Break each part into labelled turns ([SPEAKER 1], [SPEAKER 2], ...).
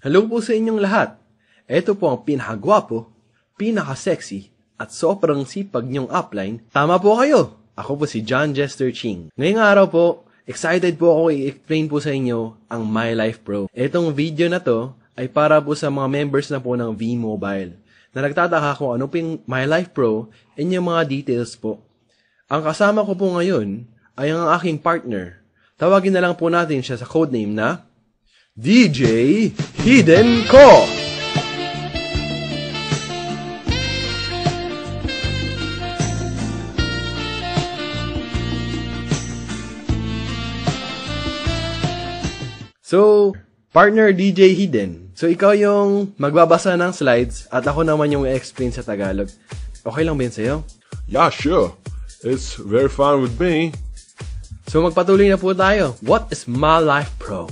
[SPEAKER 1] Hello po sa inyong lahat. Ito po ang pinakagwapo, pinaka-sexy, at sobrang sipag niyong upline. Tama po kayo. Ako po si John Jester Ching. Ngayong araw po, excited po ako i-explain po sa inyo ang My Life Pro. Itong video na to ay para po sa mga members na po ng V-Mobile na nagtataka kung ano po yung My Life Pro and yung mga details po. Ang kasama ko po ngayon ay ang aking partner. Tawagin na lang po natin siya sa codename na DJ Hidden Ko. So, partner DJ Hidden. So, ikaw yung magbabasa ng slides at ako naman yung i-explain sa Tagalog. Okay lang ba yun sa'yo?
[SPEAKER 2] Yeah, sure. It's very fun with me.
[SPEAKER 1] So, magpatuloy na po tayo. What is My Life Pro?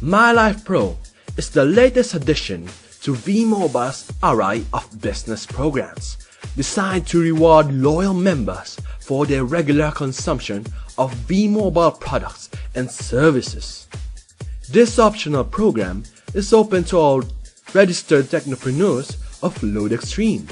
[SPEAKER 1] My Life Pro is the latest addition to V-Mobile's array of business programs, designed to reward loyal members for their regular consumption of V-Mobile products and services. This optional program is open to all registered technopreneurs of Load Extreme.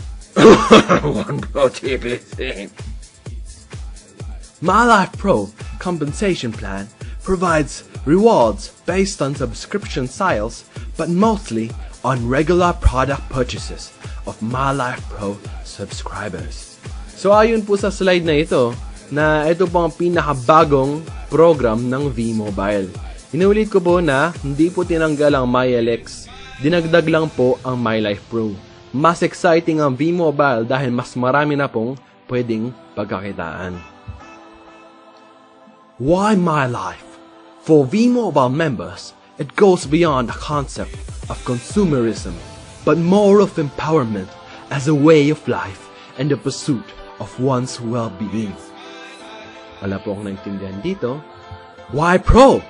[SPEAKER 1] My Life Pro compensation plan provides rewards based on subscription sales, but mostly on regular product purchases of My Life Pro subscribers. So ayon po sa slide na ito, na ito po ang pinakabagong program ng V-Mobile. Inulit ko po na hindi po tinanggal ang MyLX, dinagdag lang po ang My Life Pro. Mas exciting ang V-Mobile dahil mas marami na pong pwedeng pagkakitaan. Why My Life? For V-Mobile members, it goes beyond the concept of consumerism, but more of empowerment as a way of life and the pursuit of one's well-being. Wala po akong naintindihan dito. Why Pro?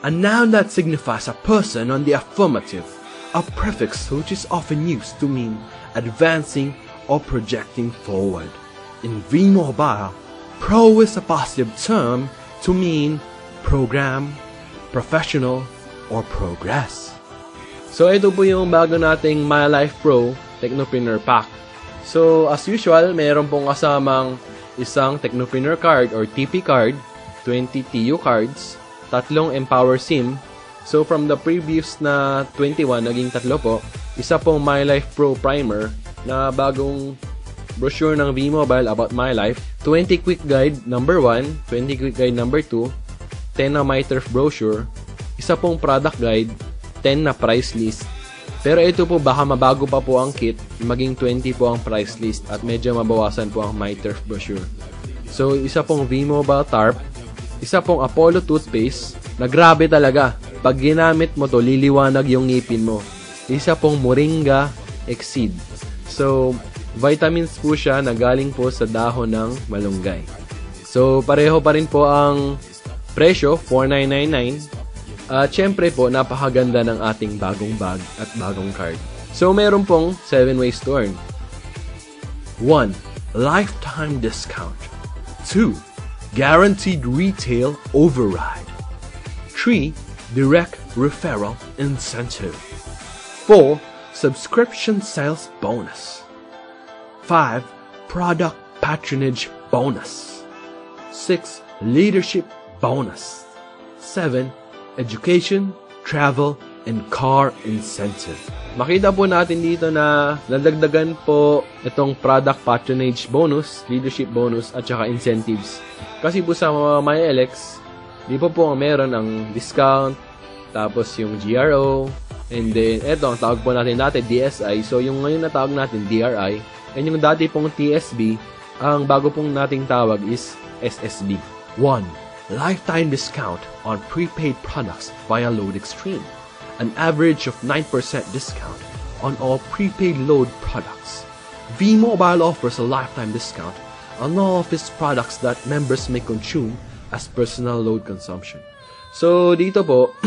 [SPEAKER 1] A noun that signifies a person on the affirmative, a prefix which is often used to mean advancing or projecting forward. In V-Mobile, Pro is a positive term to mean program, professional, or progress. So ito po yung bago nating My Life Pro Technopreneur Pack. So as usual, mayroon pong kasamang isang Technopreneur card or TP card, 20 TU cards, 3 Empower SIM. So from the previous na 21, naging 3 po. Isa pong My Life Pro Primer na bagong brochure ng V-Mobile about My Life. 20 Quick Guide number 1, 20 Quick Guide number 2, 10 na MyTurf brochure, isa pong product guide, 10 na price list. Pero ito po baka mabago pa po ang kit, maging 20 po ang price list at medyo mabawasan po ang MyTurf brochure. So isa pong V-Mobile Tarp, isa pong Apollo toothpaste na grabe talaga. Pag ginamit mo to, liliwanag yung ngipin mo. Isa pong Moringa Exceed. So vitamins po siya na galing po sa dahon ng malunggay. So pareho pa rin po ang presyo, $4,999. At syempre po, napakaganda ng ating bagong bag at bagong card. So, meron pong 7 ways to earn. 1. Lifetime discount. 2. Guaranteed retail override. 3. Direct referral incentive. 4. Subscription sales bonus. 5. Product patronage bonus. 6. Leadership bonus. 7. Education, travel, and car incentive. Makita po natin dito na nadagdagan po itong product patronage bonus, leadership bonus, at saka incentives. Kasi po sa mga MyLX, di po meron ang discount, tapos yung GRO, and then eto, ang tawag po natin dati DSI. So yung ngayon na tawag natin DRI, and yung dati pong TSB, ang bago pong nating tawag is SSB. 1. Lifetime discount on prepaid products via Load Extreme. An average of 9% discount on all prepaid load products. V-Mobile offers a lifetime discount on all of its products that members may consume as personal load consumption. So, dito po,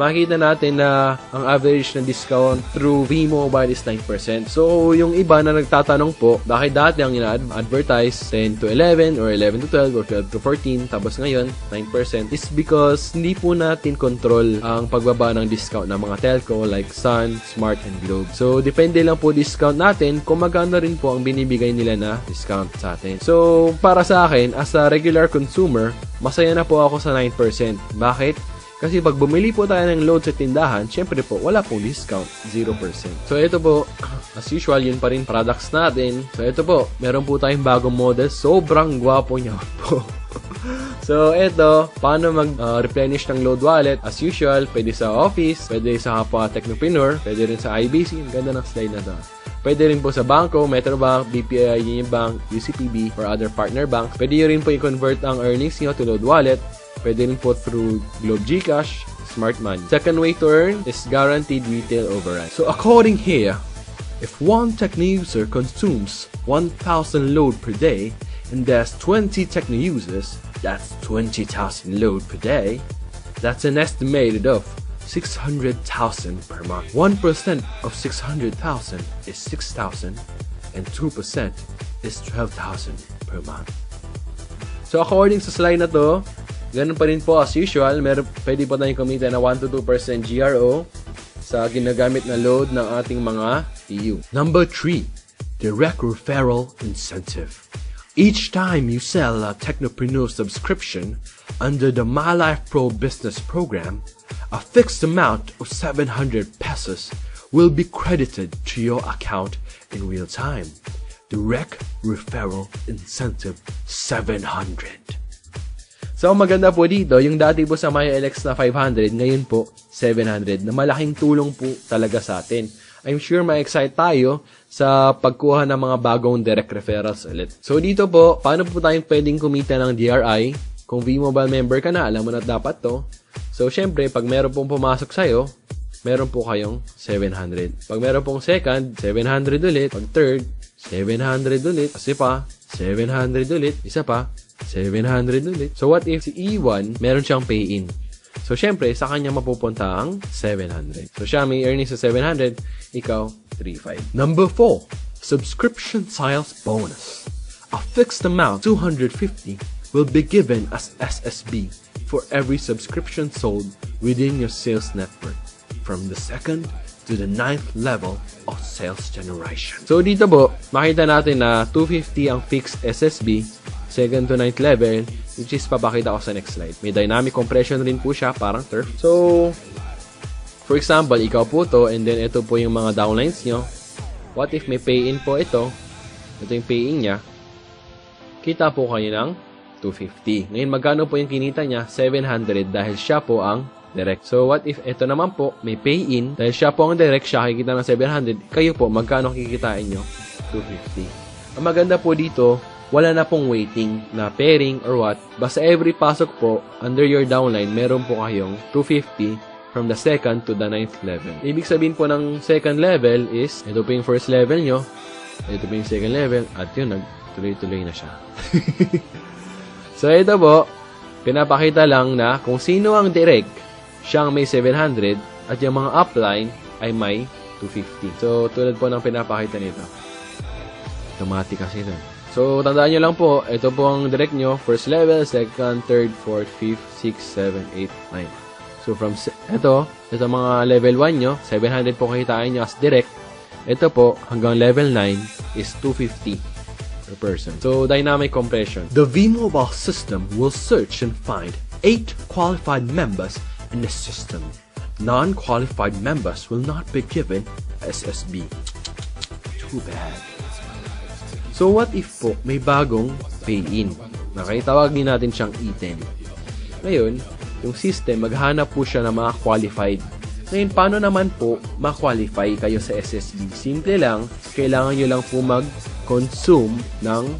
[SPEAKER 1] makikita natin na ang average na discount through V-Mobile is 9%. So, yung iba na nagtatanong po, bakit dati ang ina-advertise 10 to 11 or 11 to 12 or 12 to 14 tapos ngayon 9% is because hindi po natin control ang pagbaba ng discount ng mga telco like Sun, Smart, and Globe. So, depende lang po discount natin kung magkano rin po ang binibigay nila na discount sa atin. So, para sa akin, as a regular consumer, masaya na po ako sa 9%. Bakit? Kasi pag bumili po tayo ng load sa tindahan, syempre po, wala pong discount, 0%. So, ito po, as usual, yun pa rin products natin. So, ito po, meron po tayong bagong model. Sobrang gwapo niya po. So, ito, paano mag-replenish ng load wallet? As usual, pwede sa office, pwede sa kapwa technopreneur, pwede rin sa IBC. Ang ganda ng slide na to. Pwede rin po sa banko, Metrobank, BPI, Union Bank, UCPB, or other partner banks. Pwede rin po i-convert ang earnings nyo to load wallet. Pwede rin po through Globe GCash, Smart Money. Second way to earn is guaranteed retail override. So according here, if one Tecno user consumes 1,000 load per day and there's 20 Tecno users, that's 20,000 load per day. That's an estimated of 600,000 per month. 1% of 600,000 is 6,000 and 2% is 12,000 per month. So according sa slide na to, ganun pa rin po as usual, pwede po tayong kumita na 1 to 2% GRO sa ginagamit na load ng ating mga EU.
[SPEAKER 2] Number 3, direct referral incentive. Each time you sell a Technopreneur subscription under the My Life Pro Business Program, a fixed amount of 700 pesos will be credited to your account in real time. Direct referral incentive 700.
[SPEAKER 1] So, maganda po dito, yung dati po sa MyLX na 500, ngayon po 700, na malaking tulong po talaga sa atin. I'm sure ma-excite tayo sa pagkuha ng mga bagong direct referrals ulit. So, dito po, paano po tayong pwedeng kumita ng DRI? Kung V-Mobile member ka na, alam mo na dapat to. So, syempre, pag meron pong pumasok sa'yo, meron po kayong 700. Pag meron pong second, 700 ulit. Pag third, 700 ulit. Kasi pa, 700 ulit. Isa pa, 700 ulit. So, what if si E1, meron siyang pay-in? So, syempre, sa kanya mapupunta ang 700. So, siya may earnings sa 700, ikaw, 3,500.
[SPEAKER 2] Number 4, subscription sales bonus. A fixed amount, 250, will be given as SSB for every subscription sold within your sales network, from the 2nd to the 9th level of sales generation.
[SPEAKER 1] So, dito po, makita natin na 250 ang fixed SSB, 2nd to 9th level, which is papakita ko sa next slide. May dynamic compression rin po siya, parang turf. So, for example, ikaw po to, and then ito po yung mga downlines nyo. What if may pay-in po ito? Ito yung pay-in niya. Kita po kayo ng 250. Ngayon, magkano po yung kinita niya? 700 dahil siya po ang direct. So, what if ito naman po, may pay-in, dahil siya po ang direct, siya kikita ng 700, kayo po, magkano kikitain nyo? 250. Ang maganda po dito, wala na pong waiting na pairing or what. Basta every pasok po, under your downline, meron po kayong 250 from the 2nd to the 9th level. Ibig sabihin po ng 2nd level is, ito po yung 1st level nyo, ito po yung 2nd level, at yun, nagtuloy-tuloy na siya. So, ito po, pinapakita lang na kung sino ang direct, siyang may 700, at yung mga upline ay may 250. So, tulad po ng pinapakita nito. Automatic kasi ito. So, tandaan nyo lang po, ito po ang direct nyo, 1st level, 2nd, 3rd, 4th, 5th, 6th, 7th, 8th, 9th. So, from ito mga level 1 nyo, 700 po kikitain nyo as direct. Ito po, hanggang level 9 is 250 per person. So, dynamic compression.
[SPEAKER 2] The V-Mobile system will search and find 8 qualified members in the system. Non-qualified members will not be given SSB. Too bad.
[SPEAKER 1] So, what if po may bagong pay-in? Nakitawag din natin siyang E10. Ngayon, yung system, maghanap po siya ng mga qualified. Ngayon, paano naman po ma-qualify kayo sa SSB? Simple lang, kailangan nyo lang po mag-consume ng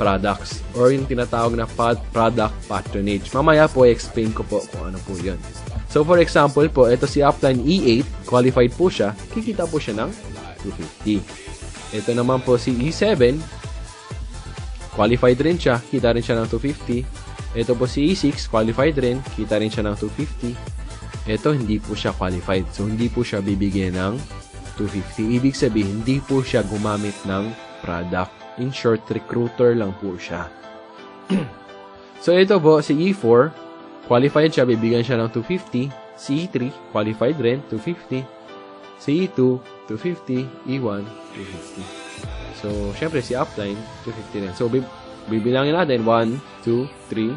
[SPEAKER 1] products or yung tinatawag na product patronage. Mamaya po, explain ko po kung ano po yun. So, for example po, ito si upline E8, qualified po siya, kikita po siya ng 250. Ito naman po si E7, qualified rin siya, kita rin siya ng 250. Ito po si E6, qualified rin, kita rin siya ng 250.
[SPEAKER 2] Ito, hindi po siya qualified. So, hindi po siya bibigyan ng 250. Ibig sabihin, hindi po siya gumamit ng product. In short, recruiter lang po siya. So, ito po, si E4, qualified siya, bibigyan siya ng 250. Si E3, qualified rin, 250. Si E2, 250. E1, 250. So, syempre, si upline, 250 rin. So, bibilangin natin, 1, 2, 3,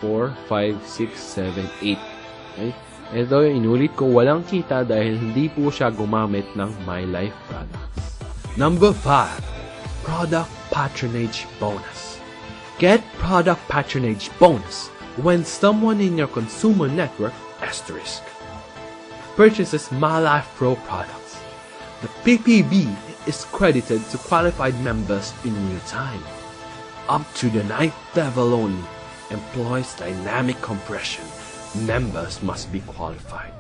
[SPEAKER 2] 4, 5, 6, 7, 8. Okay? Ito, inulit ko, walang kita dahil hindi po siya gumamit ng My Life products.
[SPEAKER 1] Number 5. Product Patronage Bonus. Get product patronage bonus when someone in your consumer network purchases My Life Pro products. The PPB is credited to qualified members in real time. Up to the 9th level only employs dynamic compression. Members must be qualified.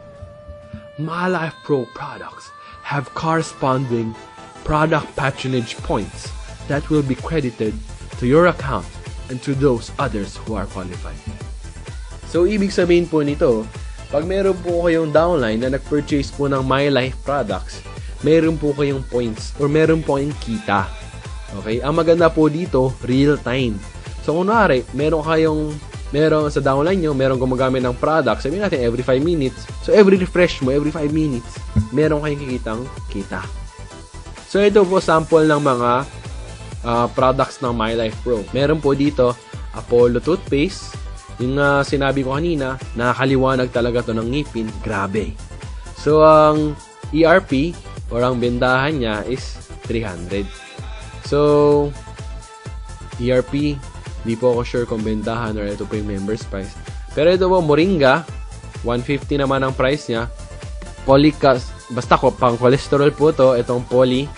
[SPEAKER 1] My Life Pro products have corresponding product patronage points that will be credited to your account and to those others who are qualified.
[SPEAKER 2] So, ibig sabihin po nito, pag meron po kayong downline na nag-purchase po ng My Life products, meron po kayong points or meron po kayong kita. Okay? Ang maganda po dito, real time. So, kunwari, meron sa downline nyo, meron gumagamit ng product, sabihin natin every 5 minutes. So, every refresh mo, every 5 minutes, meron kayong kikitang kita. So, ito po sample ng mga products ng My Life Pro. Meron po dito, Apollo Toothpaste. Yung sinabi ko kanina, nakakaliwanag talaga to ng ngipin. Grabe. So, ang ERP, or ang bentahan niya is 300. So, ERP, di po ako sure kung bentahan or ito po yung member's price. Pero ito po, Moringa, 150 naman ang price niya. Basta ko, pang cholesterol po to, itong Poly,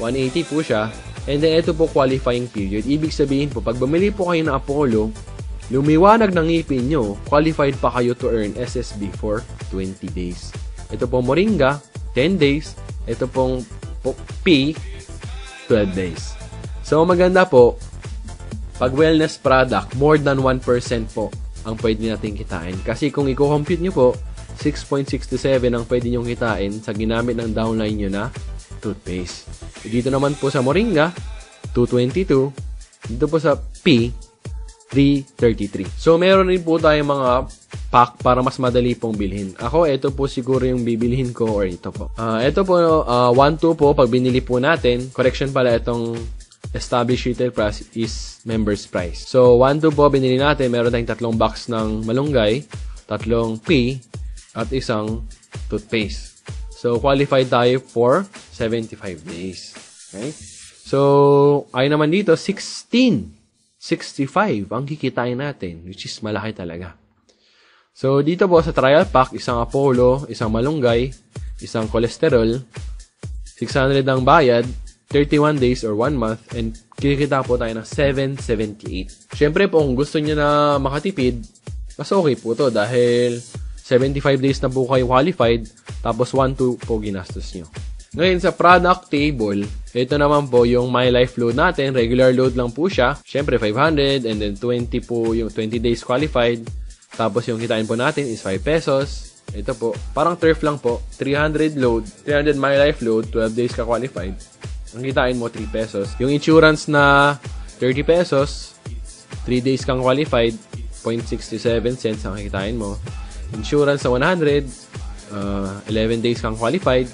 [SPEAKER 2] 180 po siya. And then, ito po qualifying period. Ibig sabihin po, pag bumili po kayo ng Apollo, lumiwanag ng ngipin nyo, qualified pa kayo to earn SSB for 20 days. Ito po, Moringa, 10 days. Ito pong P, 12 days. So, maganda po, pag wellness product, more than 1% po ang pwede natin kitain. Kasi kung i-compute nyo po, 6.67 ang pwede nyo kitain sa ginamit ng downline nyo na toothpaste. Dito naman po sa Moringa, 222. Dito po sa P, 333. So, meron rin po tayong mga pack para mas madali pong bilhin. Ako, ito po siguro yung bibilhin ko or ito po. Ito po, 1-2 po, pag binili po natin, correction pala, itong established retail price is member's price. So, 1-2 po, binili natin, meron tayong 3 box ng malunggay, 3 P, at isang toothpaste. So, qualified tayo for 75 days. Okay? So, ay naman dito, 16.65 ang kikitain natin, which is malaki talaga. So, dito po sa trial pack, isang Apollo, isang malunggay, isang cholesterol, 600 ang bayad, 31 days or 1 month, and kikita po tayo ng 778. Siyempre po, kung gusto nyo na makatipid, mas okay po to dahil 75 days na po kayo qualified, tapos 1-2 po ginastos nyo. Ngayon, sa product table, ito naman po yung My Life load natin. Regular load lang po siya. Siyempre, 500, and then 20 po yung 20 days qualified. Tapos yung kitain po natin is 5 pesos. Ito po, parang turf lang po. 300 load, 300 My Life load, 12 days ka qualified. Ang kitain mo, 3 pesos. Yung insurance na 30 pesos, 3 days kang qualified, 0.67 cents ang kitain mo. Insurance sa 100, 11 days kang qualified,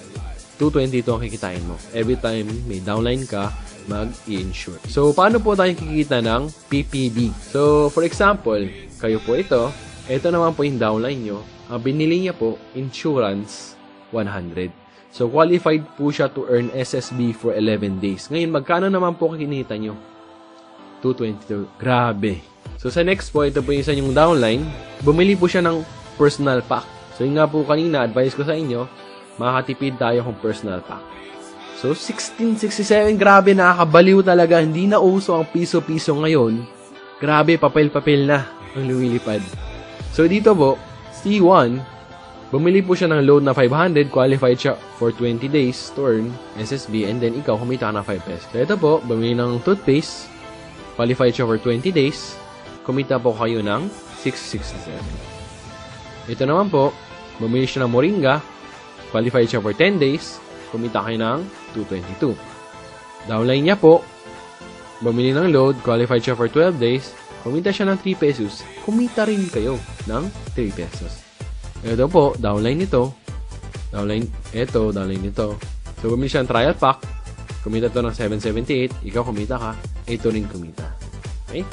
[SPEAKER 2] 222 ang kikitain mo. Every time may downline ka, mag-i-insure. So, paano po tayo kikita ng PPB? So, for example, kayo po ito naman po yung downline nyo. Ang binili niya po, insurance, 100. So, qualified po siya to earn SSB for 11 days. Ngayon, magkano naman po kikinita nyo? 222. Grabe. So, sa next po, ito po yung isa yung downline. Bumili po siya ng personal pack. So, yun nga po kanina, advice ko sa inyo, makakatipid tayo kung personal pack. So, 1667, grabe, nakakabaliw talaga. Hindi na uso ang piso-piso ngayon. Grabe, papel-papel na ang lumilipad. So, dito po, C1, bumili po siya ng load na 500, qualified siya for 20 days to earn SSB, and then ikaw, kumita ka ng 5 pesos. So, ito po, bumili ng toothpaste, qualified siya for 20 days, kumita po kayo ng 667. Ito naman po, bumili siya ng Moringa, qualified siya for 10 days, kumita kayo ng 222. Downline niya po, bumili ng load, qualified siya for 12 days, kumita siya ng 3 pesos, kumita rin kayo ng 3 pesos. Ito po, downline nito, downline nito. So, bumili siya ng trial pack, kumita to ng 778, ikaw kumita ka, ito rin kumita. Okay?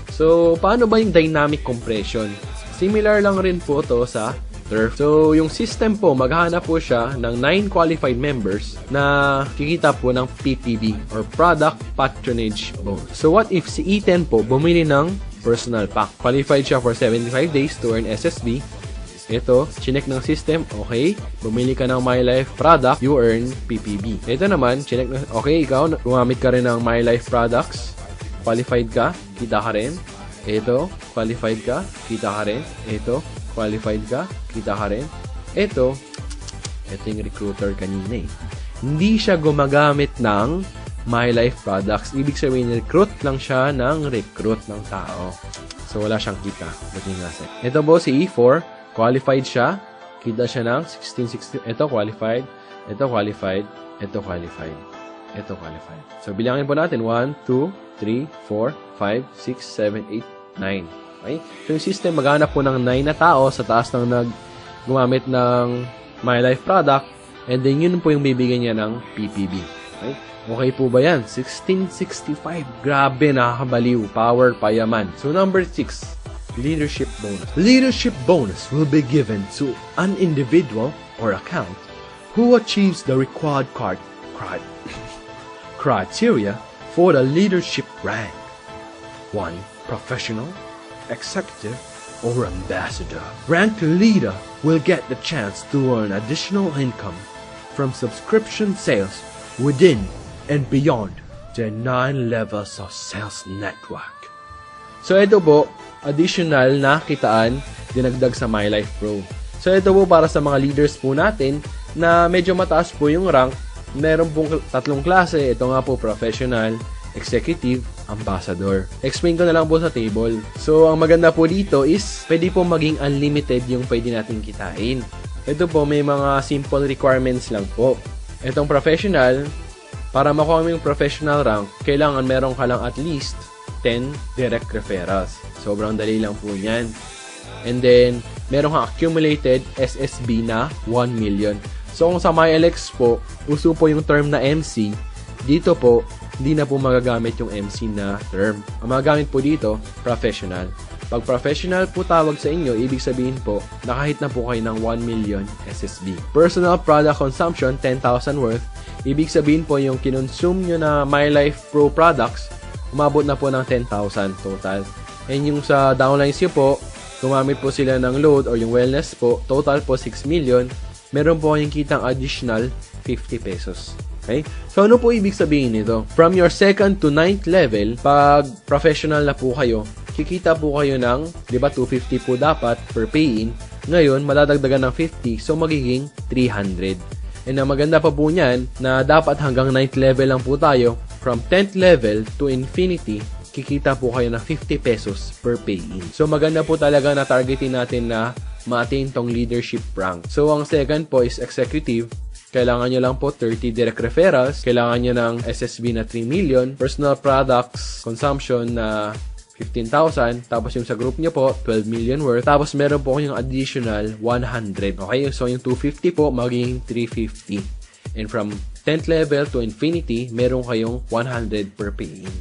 [SPEAKER 2] So, paano ba yung dynamic compression? Similar lang rin po to sa Turf. So, yung system po, maghahanap po siya ng 9 qualified members na kikita po ng PPB or Product Patronage Bonus. So, what if si E10 po bumili ng personal pack? Qualified siya for 75 days to earn SSB. Ito, chinek ng system, okay, bumili ka ng My Life product, you earn PPB. Ito naman, chinek na, okay, ikaw, gumamit ka rin ng My Life products, qualified ka, kita ka rin. Ito, qualified ka, kita ka rin. Ito, qualified ka, kita ka rin. Ito yung recruiter kanina eh. Hindi siya gumagamit ng My Life products. Ibig sabihin, recruit lang siya ng recruit ng tao. So, wala siyang kita. Ito po si E4, qualified siya, kita siya ng 1660. Ito qualified, ito qualified, ito qualified, ito qualified. So, bilangin po natin 1, 2, 3, 4, 5, 6, 7, 8, 9. Okay? So, yung system, maghanap po ng 9 na tao sa taas ng gumamit ng My Life product, and then yun po yung bibigyan niya ng PPB. Okay? Okay po ba yan? 1665. Grabe, nakakabaliw. Power, payaman. So, number 6, leadership bonus.
[SPEAKER 1] Leadership bonus will be given to an individual or account who achieves the required criteria for the leadership rank. 1. Professional, executive, or ambassador. Ranked leader will get the chance to earn additional income from subscription sales within and beyond the 9 levels of sales network.
[SPEAKER 2] So, ito po, additional na kitaan dinagdag sa My Life Pro. So, ito po para sa mga leaders po natin na medyo mataas po yung rank. Meron pong 3 klase. Ito nga po, professional, executive, ambassador. Explain ko na lang po sa table. So, ang maganda po dito is pwede po maging unlimited yung pwede natin kitain. Ito po, may mga simple requirements lang po. Itong professional, para makuha mo yung professional rank, kailangan meron ka lang at least 10 direct referrals. Sobrang dali lang po yan. And then, meron kang accumulated SSB na 1 million. So, kung sa MyLX po, uso po yung term na MC, dito po, hindi na po magagamit yung MC na term. Ang magagamit po dito, professional. Pag professional po tawag sa inyo, ibig sabihin po, nakahit na po kayo ng 1 million SSB. Personal product consumption, 10,000 worth. Ibig sabihin po, yung kinonsume nyo na My Life Pro products, umabot na po ng 10,000 total. And yung sa downlines nyo po, gumamit po sila ng load or yung wellness po, total po 6 million. Meron po kayong kitang additional 50 pesos. Okay? So, ano po ibig sabihin nito? From your 2nd to 9th level, pag professional na po kayo, kikita po kayo ng, di ba, 250 po dapat per pay-in. Ngayon, madadagdagan ng 50, so magiging 300. And ang maganda pa po niyan, na dapat hanggang 9th level lang po tayo. From 10th level to infinity, kikita po kayo ng 50 pesos per pay-in. So, maganda po talaga na targetin natin na ma-attain tong leadership rank. So, ang second po is executive. Kailangan nyo lang po 30 direct referrals. Kailangan nyo ng SSB na 3 million. Personal products consumption na 15,000. Tapos yung sa group nyo po, 12 million worth. Tapos meron po yung additional 100. Okay? So yung 250 po, magiging 350. And from 10th level to infinity, meron kayong 100 per pay-in.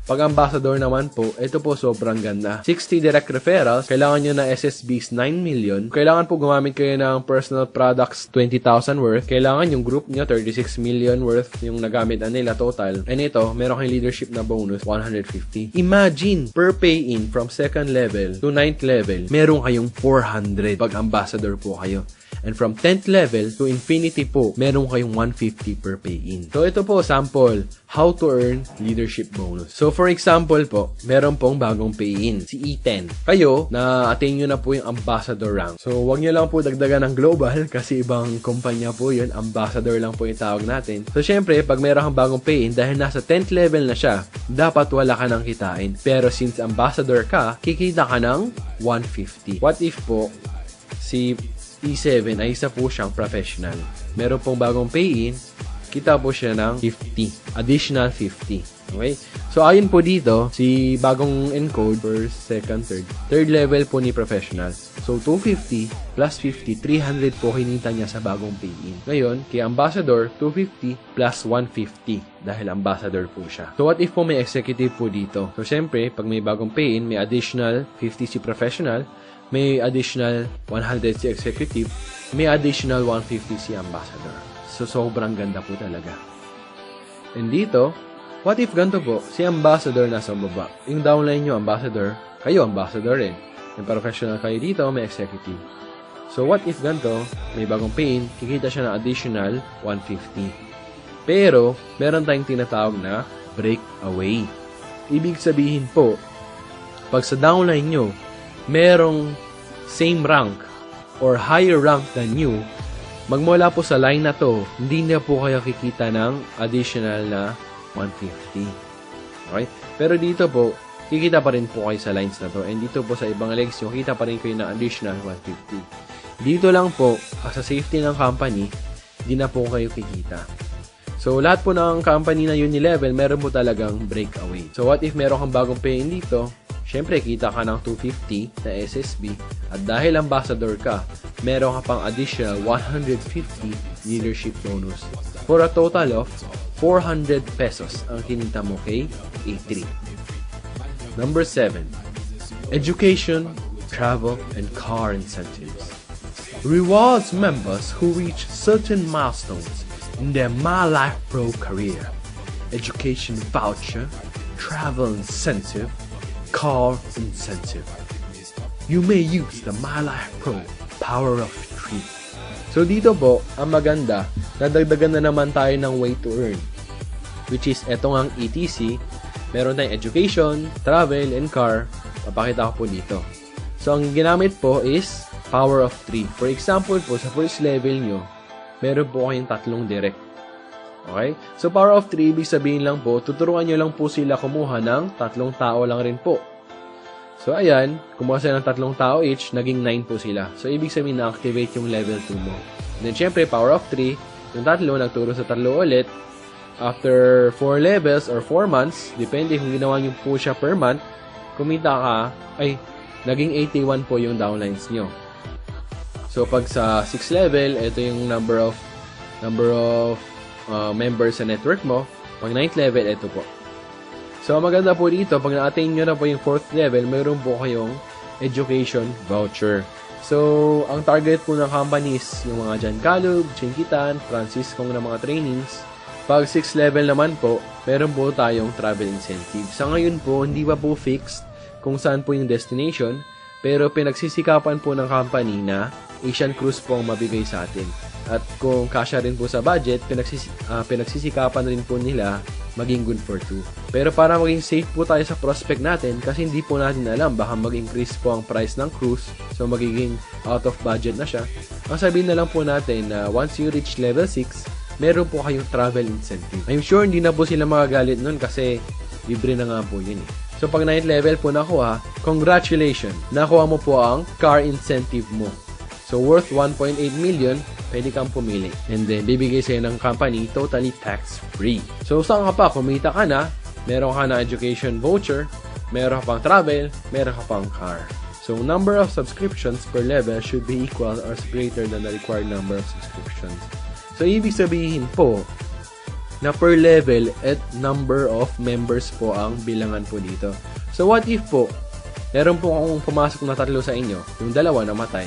[SPEAKER 2] Pag ambassador naman po, ito po sobrang ganda. 60 direct referrals, kailangan nyo na SSBs 9 million. Kailangan po gumamit kayo ng personal products 20,000 worth. Kailangan yung group nyo 36 million worth yung nagamit na nila total. And ito, meron kayong leadership na bonus 150. Imagine, per pay-in from 2nd level to 9th level, meron kayong 400 pag ambassador po kayo. And from 10th level to infinity po, meron kayong 150 per pay-in. So, ito po, sample, how to earn leadership bonus. So, for example po, meron pong bagong pay-in, si E10. Kayo, na-attain nyo na po yung ambassador rank. So, wag nyo lang po dagdagan ng global kasi ibang kumpanya po yun. Ambassador lang po yung tawag natin. So, syempre, pag meron kang bagong pay-in, dahil nasa 10th level na siya, dapat wala ka nang kitain. Pero since ambassador ka, kikita ka ng 150. What if po, si P7 ay isa po siyang professional. Meron pong bagong pay-in, kita po siya ng 50. Additional 50. Okay? So, ayon po dito, si bagong encode, first, second, third. Third level po ni professional. So, 250 plus 50, 300 po kinita niya sa bagong pay-in. Ngayon, kay ambassador, 250 plus 150 dahil ambassador po siya. So, what if po may executive po dito? So, syempre, pag may bagong pay-in, may additional 50 si professional, may additional 100 si executive, may additional 150 si ambassador. So, sobrang ganda po talaga. And dito, what if ganito po, si ambassador nasa baba. Yung downline nyo, ambassador, kayo ambassador rin. Yung professional kayo dito, may executive. So, what if ganito, may bagong pay-in, kikita siya ng additional 150. Pero, meron tayong tinatawag na breakaway. Ibig sabihin po, pag sa downline nyo, merong same rank or higher rank than you, magmula po sa line na to, hindi na po kayo kikita ng additional na 150. Okay? Pero dito po, kikita pa rin po kayo sa lines na to. And dito po sa ibang legs nyo, kita pa rin kayo ng additional 150. Dito lang po, sa safety ng company, hindi na po kayo kikita. So, lahat po ng company na Unilevel, meron po talagang breakaway. So, what if meron kang bagong pay-in dito? Siyempre, kita ka ng 250 na SSB. At dahil ambassador ka, meron ka pang additional 150 leadership bonus. For a total of 400 pesos ang kinita mo kay A3. Number 7. Education, travel, and car incentives. Rewards members who reach certain milestones in their MyLife Pro career. Education voucher, travel incentive, car incentive. You may use the MyLife Pro Power of 3. So, dito po, ang maganda, nadagdagan na naman tayo ng way to earn. Which is, eto ngang ETC, meron tayong education, travel, and car. Papakita ko po dito. So, ang ginamit po is power of 3. For example po, sa first level nyo, meron po kayong 3 direct. Okay? So, power of 3, ibig sabihin lang po, tuturuan nyo lang po sila kumuha ng 3 tao lang rin po. So, ayan, kumuha sila ng 3 tao each, naging 9 po sila. So, ibig sabihin na-activate yung level 2 mo. And then, syempre, power of 3, yung 3, nagturo sa 3 ulit. After 4 levels or 4 months, depende kung ginawa nyo po siya per month, kumita ka, ay, naging 81 po yung downlines nyo. So, pag sa 6 level, ito yung number of members sa network mo. Pag 9th level, ito po. So, maganda po dito, pag na-attain nyo na po yung 4th level, mayroon po kayong education voucher. So, ang target po ng company is yung mga John Calub, Chinkitan, Francis Kong na mga trainings. Pag 6th level naman po, meron po tayong travel incentive. Sa ngayon po, hindi pa po fixed kung saan po yung destination, pero pinagsisikapan po ng company na Asian Cruise po ang mabigay sa atin. At kung kasya rin po sa budget, pinagsisikapan rin po nila maging good for 2. Pero para maging safe po tayo sa prospect natin, kasi hindi po natin alam, baka mag-increase po ang price ng cruise, so magiging out of budget na siya. Ang sabihin na lang po natin na once you reach level 6, meron po kayong travel incentive. I'm sure hindi na po sila magagalit nun kasi libre na nga po yun eh. So pag 9th level po nakuha, congratulations! Nakuha mo po ang car incentive mo. So worth 1.8 million, pwede kang pumili. And then, bibigay sa'yo ng company totally tax-free. So, saan ka pa? Kumita ka na, meron ka na education voucher, meron ka pang travel, meron ka pang car. So, number of subscriptions per level should be equal or greater than the required number of subscriptions. So, ibig sabihin po, na per level at number of members po ang bilangan po dito. So, what if po, meron po akong pumasok na 3 sa inyo, yung 2 namatay,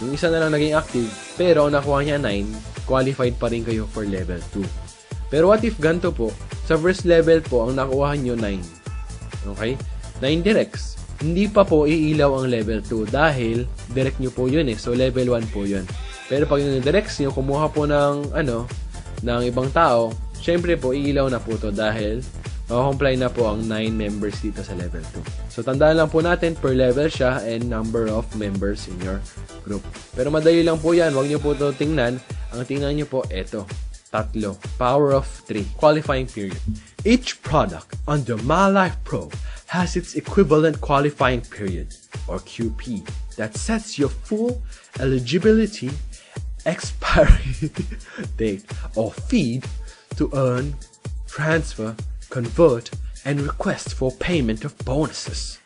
[SPEAKER 2] yung isa na lang naging active, pero nakuha niya 9, qualified pa rin kayo for level 2. Pero what if ganito po, sa first level po, ang nakuha nyo 9. Okay? 9 directs. Hindi pa po iilaw ang level 2 dahil direct nyo po yun eh. So, level 1 po yun. Pero pag yung directs nyo, kumuha po ng, ng ibang tao, syempre po, iilaw na po to dahil makakomply na po ang 9 members dito sa level 2. So, tandaan lang po natin, per level siya and number of members in your group. Pero madali lang po yan. Huwag nyo po ito tingnan. Ang tingnan nyo po, eto. 3. Power of 3. Qualifying period.
[SPEAKER 1] Each product under MyLife Pro has its equivalent qualifying period, or QP,
[SPEAKER 2] that sets your full eligibility, expiry date, or feed to earn, transfer, convert, and request for payment of bonuses.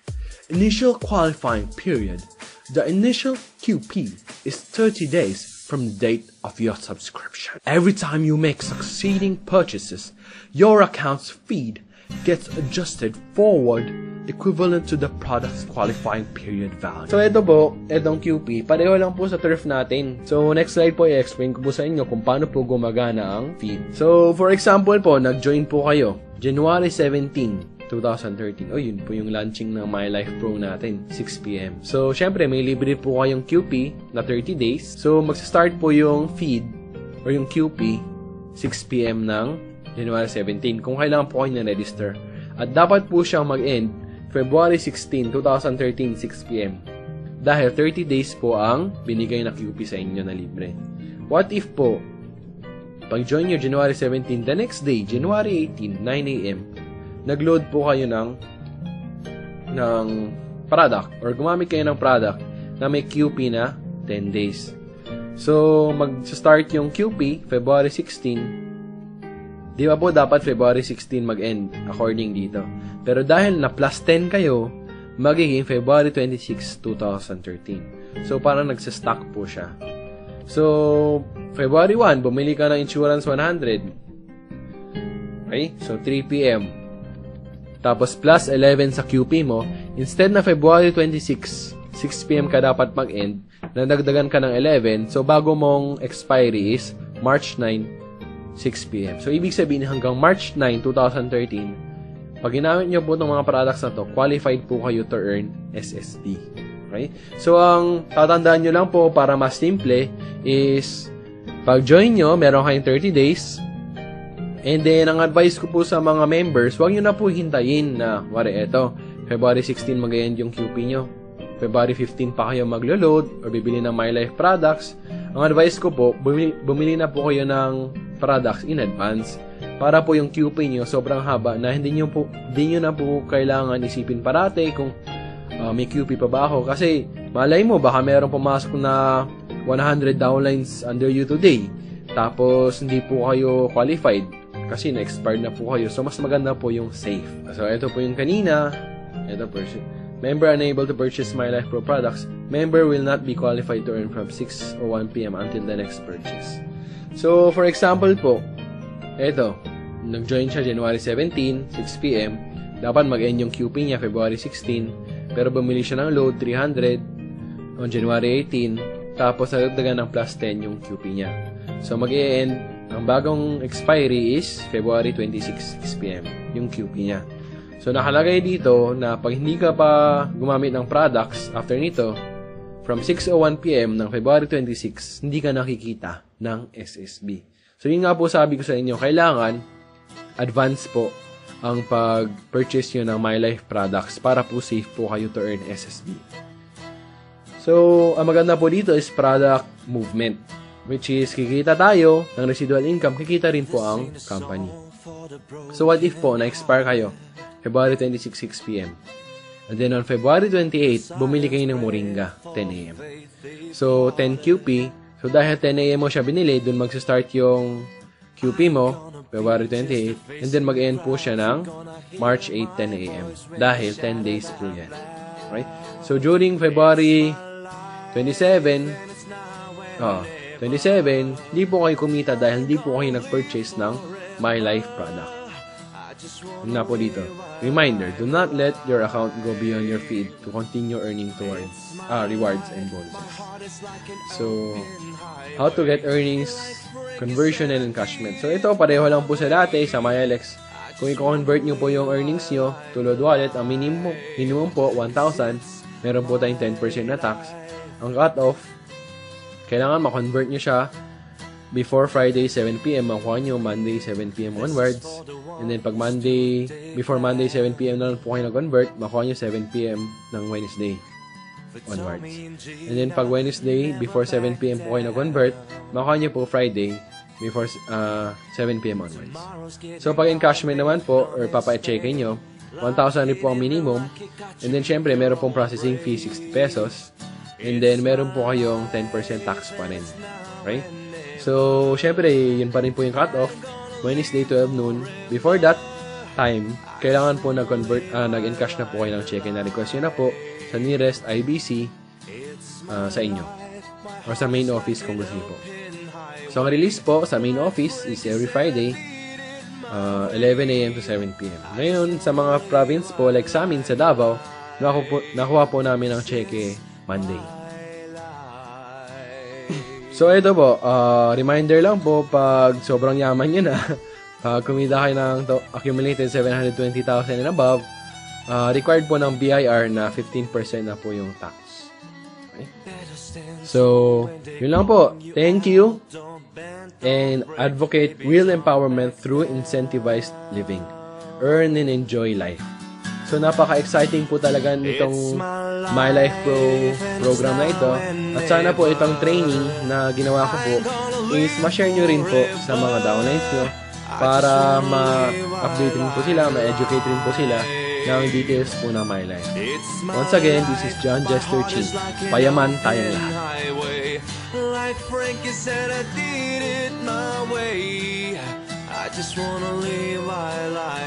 [SPEAKER 2] Initial qualifying period. The initial QP is 30 days from the date of your subscription. Every time you make succeeding purchases, your account's feed gets adjusted forward equivalent to the product's qualifying period value.
[SPEAKER 1] So ito po, itong QP, pareho lang po sa turf natin. So next slide po, i-explain ko po sa inyo kung paano po gumagana ang feed. So for example po, nag-join po kayo January 17, 2013. O yun po yung launching ng My Life Pro natin, 6 PM. So syempre may libre po kayong QP na 30 days. So magsa-start po yung feed or yung QP 6 PM ng January 17 kung kailangan po kayo na-register. At dapat po siyang mag-end February 16, 2013, 6 PM. Dahil 30 days po ang binigay na QP sa inyo na libre. What if po, pag-join nyo January 17, the next day, January 18, 9 AM, nag-load po kayo ng product or gumamit kayo ng product na may QP na 10 days. So, mag-start yung QP, February 16, di ba po dapat February 16 mag-end according dito. Pero dahil na plus 10 kayo, magiging February 26, 2013. So, parang nagsastock po siya. So, February 1, bumili ka ng insurance 100. Okay? So, 3 PM. Tapos, plus 11 sa QP mo. Instead na February 26, 6 PM ka dapat mag-end, nadagdagan ka ng 11. So, bago mong expiry is March 9, 6 PM. So, ibig sabihin hanggang March 9, 2013, pag ginamit nyo po itong mga products na to, qualified po kayo to earn SSD. Okay? So, ang tatandaan nyo lang po para mas simple is pag join nyo, meron kayong 30 days. And then, ang advice ko po sa mga members, huwag nyo na po hintayin na, eto, February 16 mag-end yung QP nyo. February 15 pa kayo maglo-load or bibili ng My Life products. Ang advice ko po, bumili na po kayo ng products in advance para po yung QP nyo sobrang haba na hindi nyo na po kailangan isipin parate kung may QP pa ba ako. Kasi malay mo, baka meron pumasok na 100 downlines under you today. Tapos hindi po kayo qualified kasi na-expired na po kayo. So mas maganda po yung safe. So ito po yung kanina. Ito po. Member unable to purchase My Life Pro products. Member will not be qualified to earn from 6:01 PM until the next purchase. So, for example po, eto, nag-join siya January 17, 6 PM. Dapat mag-end yung QP niya February 16. Pero bumili siya ng load 300 on January 18. Tapos, nagdagdagan ng plus 10 yung QP niya. So, mag-e-end, ang bagong expiry is February 26, 6 PM, yung QP niya. So, nakalagay dito na pag hindi ka pa gumamit ng products after nito, from 6:01 PM ng February 26, hindi ka nakikita ng SSB. So, yun nga po sabi ko sa inyo, kailangan advance po ang pag-purchase nyo ng My Life products para po safe po kayo to earn SSB. So, ang maganda po dito is product movement, which is kikita tayo ng residual income, kikita rin po ang company. So, what if po, na-expire kayo February 26, 6 PM. And then on February 28, bumili kayo ng Moringa, 10 AM. So, 10 QP. So, dahil 10 AM mo siya binili, dun mag-start yung QP mo, February 28. And then mag-end po siya ng March 8, 10 AM. Dahil 10 days po yan. Right? So, during February 27, hindi po kayo kumita dahil hindi po kayo nag-purchase ng My Life product. Yun na po dito. Reminder, do not let your account go beyond your feed to continue earning towards rewards and bonuses. So, how to get earnings, conversion, and encashment. So, ito, pareho lang po sa dati, sa MyLX. Kung i-convert nyo po yung earnings nyo to Load Wallet, ang minimum po, 1,000. Meron po tayong 10% na tax. Ang cut-off, kailangan ma-convert nyo siya before Friday 7 PM, makuha nyo Monday 7 PM onwards. And then pag before Monday 7 PM na po kayo nag-convert, makuha nyo 7 PM ng Wednesday onwards. And then pag Wednesday, before 7 PM po kayo nag-convert, makuha nyo po Friday before 7 PM onwards. So pag encashment naman po, or papa-check nyo, 1,000 rin po ang minimum. And then syempre, meron pong processing fee, 60 pesos.
[SPEAKER 2] And then, meron po kayong 10% tax pa rin. Right? So, syempre, yun pa rin po yung cut-off. Wednesday, 12 noon. Before that time, kailangan po nag-encash na po kayo ng check na request nyo na po sa nearest IBC sa inyo. Or sa main office kung gusto niyo po. So, ang release po sa main office is every Friday, 11 a.m. to 7 p.m. Ngayon, sa mga province po, like sa amin, sa Davao, nakuha po namin ang cheque Monday. So, ito po, reminder lang po, pag sobrang yaman nyo na, kumita kayo ng accumulated 720,000 and above, required po ng BIR na 15% na po yung tax. Okay? So, yun lang po. Thank you. And advocate real empowerment through incentivized living. Earn and enjoy life. So, napaka-exciting po talaga nitong My Life Pro program na ito. At sana po itong training na ginawa ko po is ma-share nyo rin po sa mga downlines nyo para ma-update rin po sila, ma-educate rin po sila ng details po ng My Life. Once again, this is John Jester Chin. Payaman tayong lahat.
[SPEAKER 3] Like Frankie said, I did it my way. I just wanna live my life.